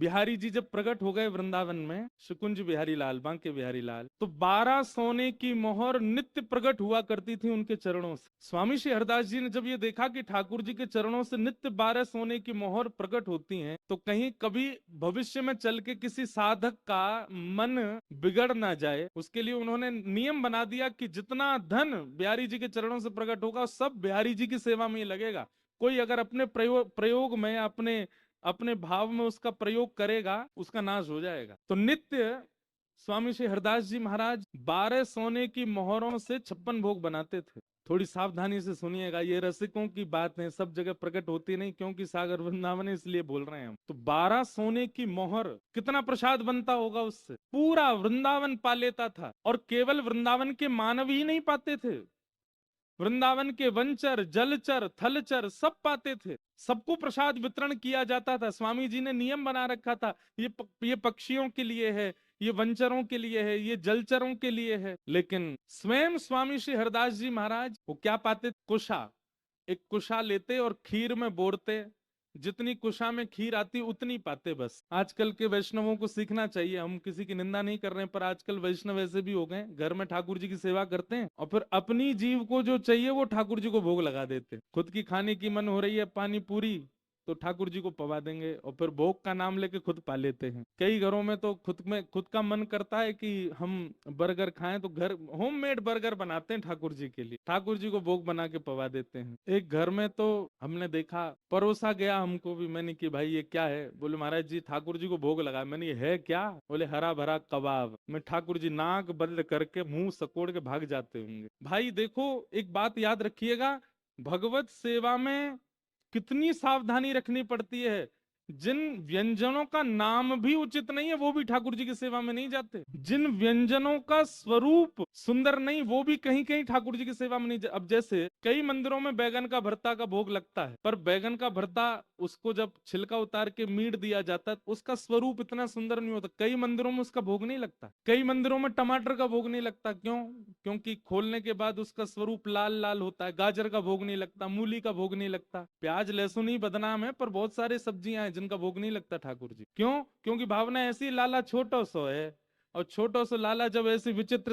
बिहारी जी जब प्रकट हो गए वृंदावन में, शुकुंज बिहारी लाल, बांके बिहारी लाल, तो 12 सोने की मोहर नित्य प्रकट हुआ करती थी उनके चरणों से। स्वामी श्री हरदास जी ने जब ये देखा कि ठाकुर जी के चरणों से नित्य 12 सोने की मोहर प्रकट होती हैं, तो कहीं कभी भविष्य में चल के किसी साधक का मन बिगड़ ना जाए, उसके लिए उन्होंने नियम बना दिया कि जितना धन बिहारी जी के चरणों से प्रकट होगा सब बिहारी जी की सेवा में ही लगेगा। कोई अगर अपने प्रयोग में, अपने अपने भाव में उसका प्रयोग करेगा, उसका नाश हो जाएगा। तो नित्य स्वामी श्री हरदास जी महाराज 12 सोने की मोहरों से 56 भोग बनाते थे। थोड़ी सावधानी से सुनिएगा, ये रसिकों की बात है, सब जगह प्रकट होती नहीं, क्योंकि सागर वृंदावन है इसलिए बोल रहे हैं हम। तो 12 सोने की मोहर, कितना प्रसाद बनता होगा उससे, पूरा वृंदावन पा लेता था। और केवल वृंदावन के मानव ही नहीं पाते थे, वृंदावन के वनचर, जलचर, थलचर सब पाते थे, सबको प्रसाद वितरण किया जाता था। स्वामी जी ने नियम बना रखा था, ये पक्षियों के लिए है, ये वनचरों के लिए है, ये जलचरों के लिए है। लेकिन स्वयं स्वामी श्री हरदास जी महाराज वो क्या पाते, कुशा, एक कुशा लेते और खीर में बोरते, जितनी कुशा में खीर आती उतनी पाते बस। आजकल के वैष्णवों को सीखना चाहिए, हम किसी की निंदा नहीं कर रहे हैं, पर आजकल वैष्णव ऐसे भी हो गए, घर में ठाकुर जी की सेवा करते हैं और फिर अपनी जीव को जो चाहिए वो ठाकुर जी को भोग लगा देते हैं। खुद की खाने की मन हो रही है पानी पूरी, तो ठाकुर जी को पवा देंगे और फिर भोग का नाम लेके खुद पा लेते हैं। कई घरों में तो खुद का मन करता है कि हम बर्गर खाएं, तो घर होममेड बर्गर बनाते हैं ठाकुर जी के लिए, ठाकुर जी को भोग बना के पवा देते हैं। एक घर में तो हमने देखा, परोसा गया हमको भी, मैंने कि भाई ये क्या है, बोले महाराज जी ठाकुर जी को भोग लगा। मैंने ये है क्या, बोले हरा भरा कबाब। मैं ठाकुर जी नाक बंद करके मुंह सकोड़ के भाग जाते होंगे। भाई देखो, एक बात याद रखिएगा, भगवत सेवा में कितनी सावधानी रखनी पड़ती है। जिन व्यंजनों का नाम भी उचित नहीं है वो भी ठाकुर जी की सेवा में नहीं जाते, जिन व्यंजनों का स्वरूप सुंदर नहीं वो भी कहीं कहीं ठाकुर जी की सेवा में नहीं जाते। अब जैसे कई मंदिरों में बैगन का भरता का भोग लगता है, पर बैगन का भरता उसको जब छिलका उतार के मीट दिया जाता है उसका स्वरूप इतना सुंदर नहीं होता। कई मंदिरों में उसका भोग नहीं लगता, कई मंदिरों में टमाटर का भोग नहीं लगता। क्यों? क्योंकि खोलने के बाद उसका स्वरूप लाल लाल होता है। गाजर का भोग नहीं लगता, मूली का भोग नहीं लगता, प्याज लहसुन ही बदनाम है, पर बहुत सारी सब्जियां हैं जिनका भोग नहीं लगता ठाकुर जी। क्यों? क्योंकि भावना ऐसी, लाला छोटो सो है, और छोटो सो लाला जब ऐसी विचित्र